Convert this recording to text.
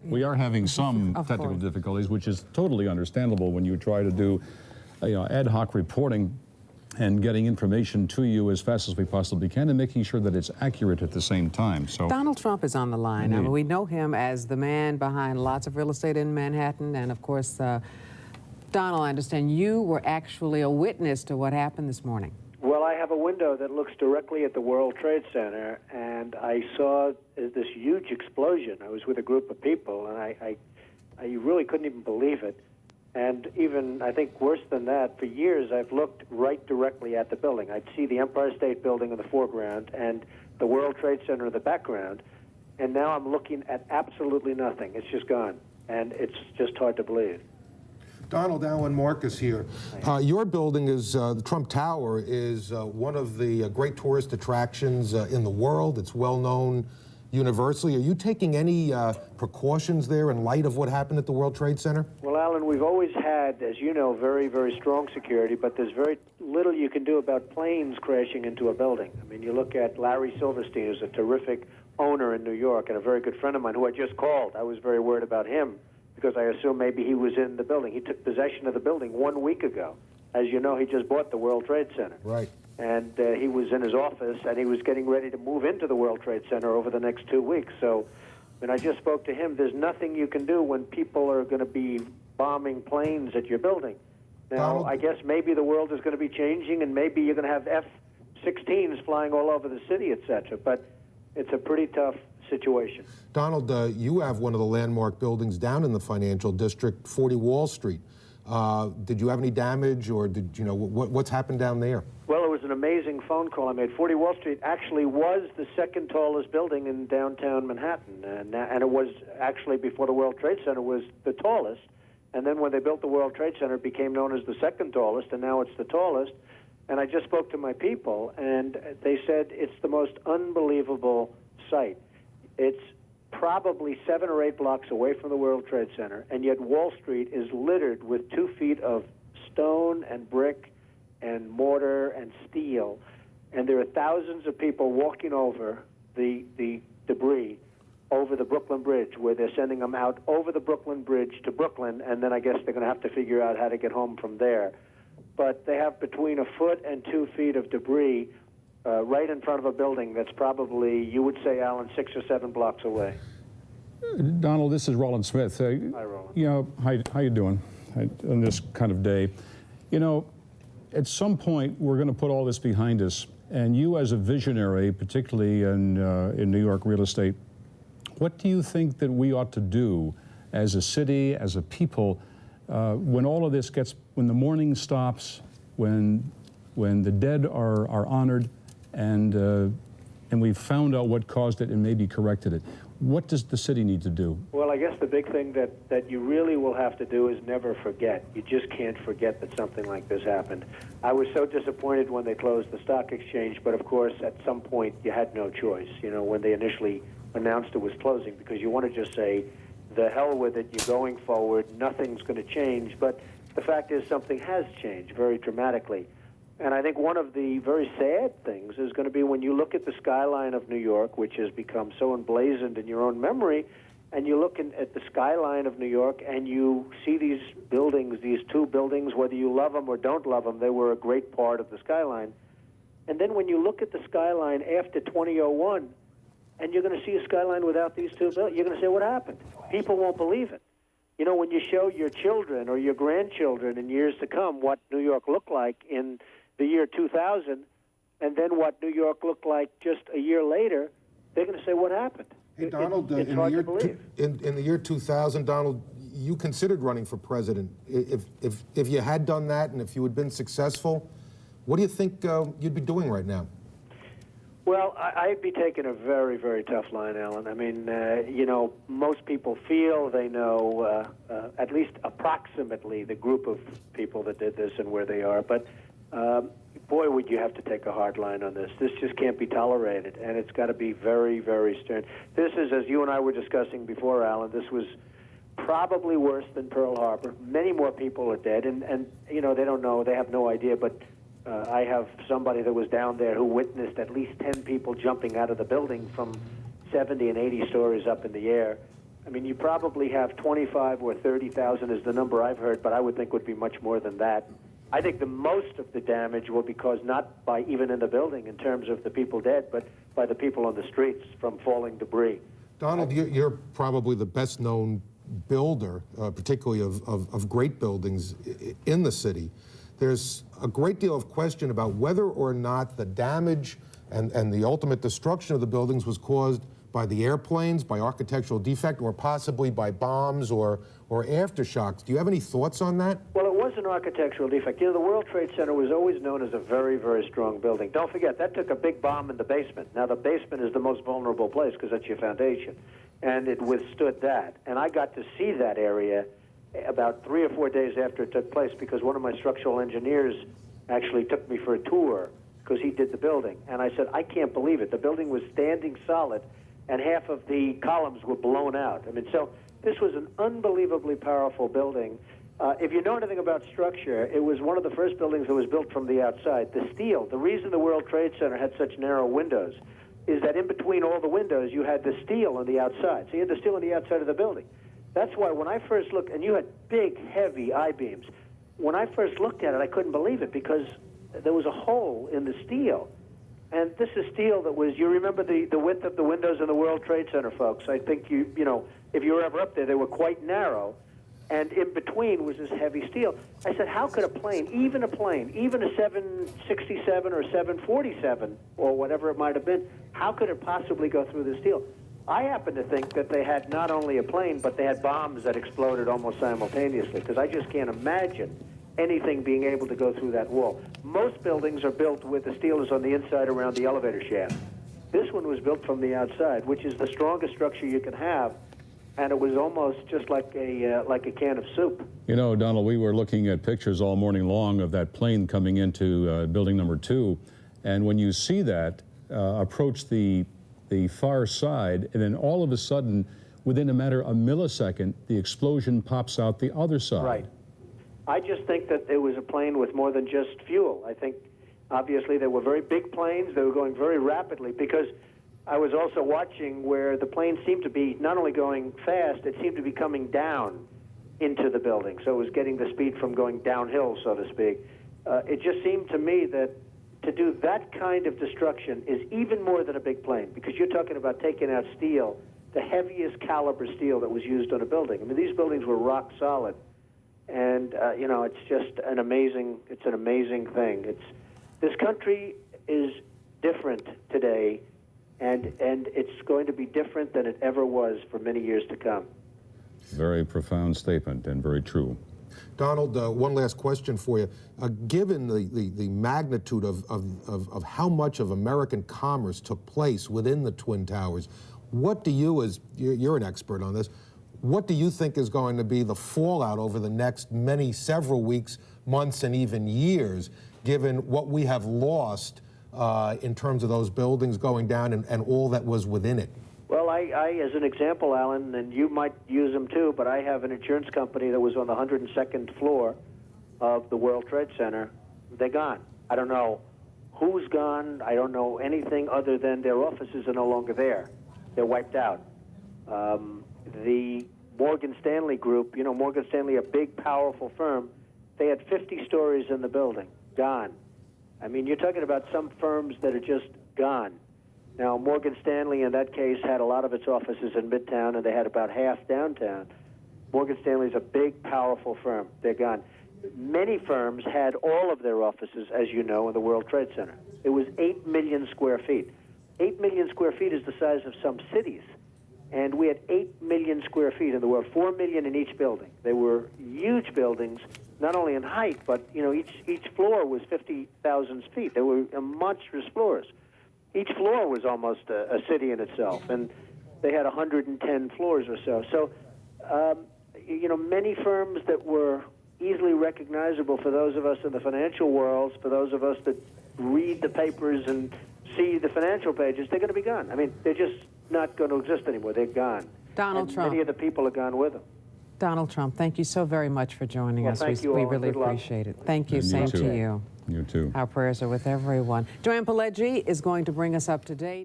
We are having some technical difficulties, which is totally understandable when you try to do ad hoc reporting and getting information to you as fast as we possibly can and making sure that it's accurate at the same time. So Donald Trump is on the line. I mean, we know him as the man behind lots of real estate in Manhattan, and of course, Donald, I understand you were actually a witness to what happened this morning. Well, I have a window that looks directly at the World Trade Center, and I saw this huge explosion. I was with a group of people, and I really couldn't even believe it. And even, I think, worse than that, for years I've looked right directly at the building. I'd see the Empire State Building in the foreground and the World Trade Center in the background, and now I'm looking at absolutely nothing. It's just gone, and it's just hard to believe. Donald, Alan Marcus here. Your building is, the Trump Tower, is one of the great tourist attractions in the world. It's well known universally. Are you taking any precautions there in light of what happened at the World Trade Center? Well, Alan, we've always had, as you know, very, very strong security, but there's very little you can do about planes crashing into a building. I mean, you look at Larry Silverstein, who's a terrific owner in New York and a very good friend of mine who I just called. I was very worried about him because I assumed maybe he was in the building. He took possession of the building 1 week ago. As you know, he just bought the World Trade Center. Right. And he was in his office, and he was getting ready to move into the World Trade Center over the next 2 weeks. So when I just spoke to him, there's nothing you can do when people are going to be bombing planes at your building. Now, Donald, I guess maybe the world is going to be changing, and maybe you're going to have F-16s flying all over the city, etc. But it's a pretty tough situation. Donald, you have one of the landmark buildings down in the financial district, 40 Wall Street. Did you have any damage, or did you know what's happened down there? Well, it was an amazing phone call I made. 40 Wall Street actually was the second tallest building in downtown Manhattan, and it was actually, before the World Trade Center, was the tallest. And then when they built the World Trade Center, it became known as the second tallest, and now it's the tallest. And I just spoke to my people, and they said it's the most unbelievable sight. It's probably 7 or 8 blocks away from the World Trade Center, and yet Wall Street is littered with 2 feet of stone and brick and mortar and steel, and there are thousands of people walking over the debris over the Brooklyn Bridge, where they're sending them out over the Brooklyn Bridge to Brooklyn, and then I guess they're going to have to figure out how to get home from there. But they have between 1 foot and 2 feet of debris right in front of a building that's probably, you would say, Alan, 6 or 7 blocks away. Donald, this is Roland Smith. Hi, Roland. You know, how you doing on this kind of day? You know, at some point, we're going to put all this behind us. And you, as a visionary, particularly in New York real estate, what do you think that we ought to do as a city, as a people, when all of this gets, when the mourning stops, when the dead are honored, and we've found out what caused it and maybe corrected it? What does the city need to do? Well, I guess the big thing that you really will have to do is never forget. You just can't forget that something like this happened. I was so disappointed when they closed the stock exchange, but of course, at some point, you had no choice, you know, when they initially announced it was closing, because you want to just say, the hell with it, you're going forward, nothing's going to change. But the fact is, something has changed very dramatically. And I think one of the very sad things is going to be when you look at the skyline of New York, which has become so emblazoned in your own memory, and you look at the skyline of New York and you see these buildings, these 2 buildings, whether you love them or don't love them, they were a great part of the skyline. And then when you look at the skyline after 2001, and you're going to see a skyline without these 2 buildings, you're going to say, what happened? People won't believe it. You know, when you show your children or your grandchildren in years to come what New York looked like in the year 2000, and then what New York looked like just a year later, they're going to say, what happened? Hey, Donald, it's hard to believe. in the year 2000, Donald, you considered running for president. If you had done that and if you had been successful, what do you think you'd be doing right now? Well, I'd be taking a very, very tough line, Alan. I mean, you know, most people feel they know at least approximately the group of people that did this and where they are. But, boy, would you have to take a hard line on this. This just can't be tolerated, and it's got to be very, very stern. This is, as you and I were discussing before, Alan, this was probably worse than Pearl Harbor. Many more people are dead, and you know, they don't know, they have no idea, but I have somebody that was down there who witnessed at least 10 people jumping out of the building from 70 and 80 stories up in the air. I mean, you probably have 25 or 30,000 is the number I've heard, but I would think would be much more than that. I think the most of the damage will be caused not by even in the building in terms of the people dead, but by the people on the streets from falling debris. Donald, you're probably the best known builder, particularly of great buildings in the city. There's a great deal of question about whether or not the damage and the ultimate destruction of the buildings was caused by the airplanes, by architectural defect, or possibly by bombs or aftershocks. Do you have any thoughts on that? Well, it was an architectural defect. You know, the World Trade Center was always known as a very, very strong building. Don't forget, that took a big bomb in the basement. Now, the basement is the most vulnerable place because that's your foundation, and it withstood that. And I got to see that area about 3 or 4 days after it took place because one of my structural engineers actually took me for a tour because he did the building. And I said, I can't believe it. The building was standing solid, and half of the columns were blown out. I mean, so this was an unbelievably powerful building. If you know anything about structure, it was one of the first buildings that was built from the outside. The steel, the reason the World Trade Center had such narrow windows is that in between all the windows, you had the steel on the outside. So you had the steel on the outside of the building. That's why when I first looked, and you had big, heavy I-beams, when I first looked at it, I couldn't believe it because there was a hole in the steel. And this is steel that was, you remember the width of the windows in the World Trade Center, folks. I think you know, if you were ever up there, they were quite narrow. And in between was this heavy steel. I said, how could a plane, even a 767 or 747 or whatever it might have been, how could it possibly go through the steel? I happen to think that they had not only a plane, but they had bombs that exploded almost simultaneously, because I just can't imagine anything being able to go through that wall. Most buildings are built with the steel is on the inside around the elevator shaft. This one was built from the outside, which is the strongest structure you can have, and it was almost just like a can of soup. You know, Donald, we were looking at pictures all morning long of that plane coming into building number 2, and when you see that approach the far side, and then all of a sudden, within a matter of a millisecond, the explosion pops out the other side. Right. I just think that it was a plane with more than just fuel. I think, obviously, they were very big planes. They were going very rapidly, because I was also watching where the plane seemed to be not only going fast, it seemed to be coming down into the building. So it was getting the speed from going downhill, so to speak. It just seemed to me that to do that kind of destruction is even more than a big plane, because you're talking about taking out steel, the heaviest caliber steel that was used on a building. I mean, these buildings were rock solid. And, you know, it's just an amazing thing. This country is different today, and it's going to be different than it ever was for many years to come. Very profound statement and very true. Donald, one last question for you. Given the magnitude of how much of American commerce took place within the Twin Towers, what do you, as you're an expert on this, what do you think is going to be the fallout over the next several weeks, months, and even years, given what we have lost in terms of those buildings going down and all that was within it? Well, I, as an example, Alan, and you might use them too, but I have an insurance company that was on the 102nd floor of the World Trade Center. They're gone. I don't know who's gone. I don't know anything other than their offices are no longer there. They're wiped out. The Morgan Stanley Group, you know, Morgan Stanley, a big, powerful firm, they had 50 stories in the building, gone. I mean, you're talking about some firms that are just gone. Now, Morgan Stanley, in that case, had a lot of its offices in Midtown, and they had about half downtown. Morgan Stanley's a big, powerful firm. They're gone. Many firms had all of their offices, as you know, in the World Trade Center. It was 8 million square feet. 8 million square feet is the size of some cities. And we had 8 million square feet in the world, 4 million in each building. They were huge buildings, not only in height, but, you know, each floor was 50,000 feet. They were monstrous floors. Each floor was almost a city in itself, and they had 110 floors or so. So, you know, many firms that were easily recognizable for those of us in the financial worlds, for those of us that read the papers and see the financial pages, they're going to be gone. I mean, they're just not going to exist anymore. They're gone. Donald Trump. Many of the people are gone with them. Donald Trump, thank you so very much for joining us. Thank you all. We really Good luck. appreciate it. Thank you. And you Same too. to you. You too. Our prayers are with everyone. Joanne Pileggi is going to bring us up to date.